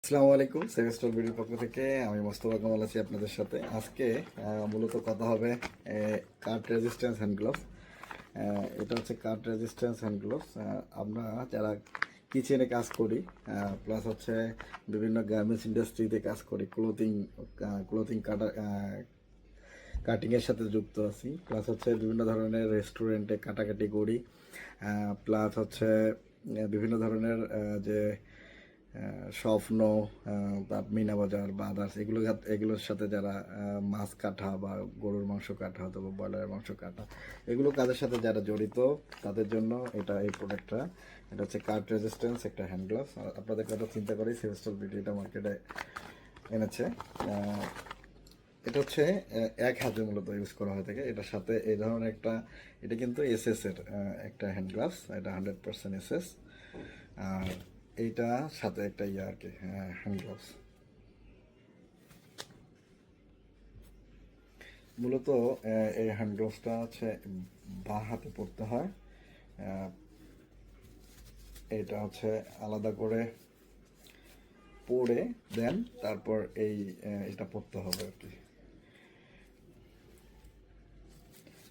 আসসালামু আলাইকুম, সেভেস্টল ভিডিওর পক্ষ থেকে আমি মোস্তফা কামাল আছি আপনাদের সাথে। আজকে মূলত কথা হবে কাট রেজিস্ট্যান্স হ্যান্ড গ্লোভস। এটা হচ্ছে কাট রেজিস্ট্যান্স হ্যান্ড গ্লোভস। আমরা যারা কিচেনে কাজ করি, প্লাস হচ্ছে বিভিন্ন গার্মেন্টস ইন্ডাস্ট্রিতে কাজ করি, ক্লোথিং কাটিংয়ের সাথে যুক্ত আছি, প্লাস হচ্ছে বিভিন্ন ধরনের রেস্টুরেন্টে কাটাকাটি করি, প্লাস হচ্ছে বিভিন্ন ধরনের যে স্বপ্ন বা মিনা বাজার বা আদার্স এগুলোর সাথে যারা মাছ কাটা বা গরুর মাংস কাটা অথবা ব্রয়লারের মাংস কাটা, এগুলো কাজের সাথে যারা জড়িত তাদের জন্য এই প্রোডাক্টটা। এটা হচ্ছে কাট রেজিস্ট্যান্স একটা হ্যান্ড গ্লাভস। আপনাদের কথা চিন্তা করি সেভেস্টল বিডি এটা মার্কেটে এনেছে। এটা হচ্ছে এক হাতে মূলত ইউজ করা হয়ে থাকে। এটার সাথে এই ধরনের এটা কিন্তু এসএস এর একটা হ্যান্ড গ্লাভস। এটা 100% এসএস। আর এইটা সাথে একটা আর কি হ্যান্ড গ্লাভস। মূলত এই হ্যান্ড গ্লাভসটা হচ্ছে বাঁ হাতে পরতে হয়। এটা হচ্ছে আলাদা করে পরে দেন তারপর এটা পরতে হবে আর কি,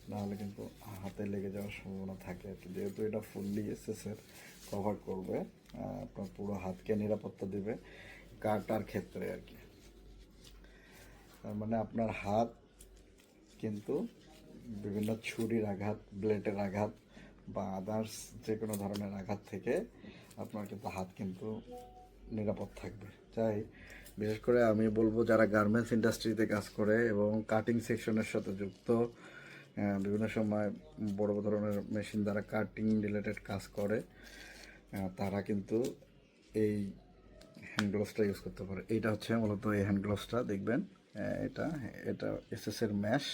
নাহলে কিন্তু হাতে লেগে যাওয়ার সম্ভাবনা থাকে আর কি। যেহেতু এটা ফুললি এসএসের কভার করবে, আপনার পুরো হাতকে নিরাপত্তা দেবে কাটার ক্ষেত্রে আর কি। তার মানে আপনার হাত কিন্তু বিভিন্ন ছুরির আঘাত, ব্লেডের আঘাত বা আদার্স যে কোনো ধরনের আঘাত থেকে আপনার কিন্তু হাত কিন্তু নিরাপদ থাকবে। তাই বিশেষ করে আমি বলবো যারা গার্মেন্টস ইন্ডাস্ট্রিতে কাজ করে এবং কাটিং সেকশনের সাথে যুক্ত, বিভিন্ন সময় বড় ধরনের মেশিন দ্বারা কাটিং রিলেটেড কাজ করে, তারা কিন্তু এই হ্যান্ড গ্লোভসটা ইউজ করতে পারে। এইটা হচ্ছে মূলত এই হ্যান্ড গ্লোভসটা দেখবেন, এটা এটা এসএসের ম্যাশ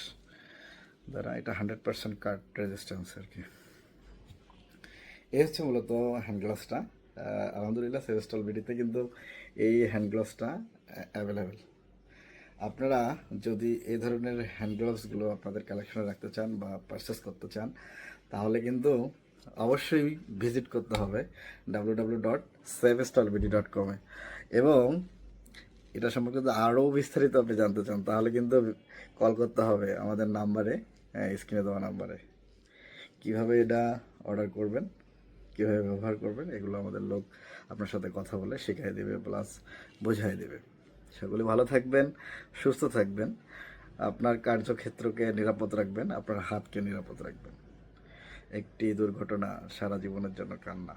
দ্বারা এটা 100% কাট রেজিস্ট্যান্স আর কি। এই হচ্ছে মূলত হ্যান্ড গ্লাভসটা। আলহামদুলিল্লাহ সেভেস্টল বিডিতে কিন্তু এই হ্যান্ড গ্লাভসটা অ্যাভেলেবেল। আপনারা যদি এই ধরনের হ্যান্ড গ্লাভসগুলো আপনাদের কালেকশনে রাখতে চান বা পারচেস করতে চান, তাহলে কিন্তু অবশ্যই ভিজিট করতে হবে www.savestolbd.com এবং এটা সম্পর্কে যদি আরও বিস্তারিত আপনি জানতে চান তাহলে কিন্তু কল করতে হবে আমাদের নাম্বারে, স্ক্রিনে দেওয়া নাম্বারে। কীভাবে এটা অর্ডার করবেন, কীভাবে ব্যবহার করবেন, এগুলো আমাদের লোক আপনার সাথে কথা বলে শেখাই দেবে, প্লাস বোঝাই দেবে। সকলে ভালো থাকবেন, সুস্থ থাকবেন, আপনার কার্যক্ষেত্রকে নিরাপদ রাখবেন, আপনার হাতকে নিরাপদ রাখবেন। একটি দুর্ঘটনা সারা জীবনের জন্য কান্না।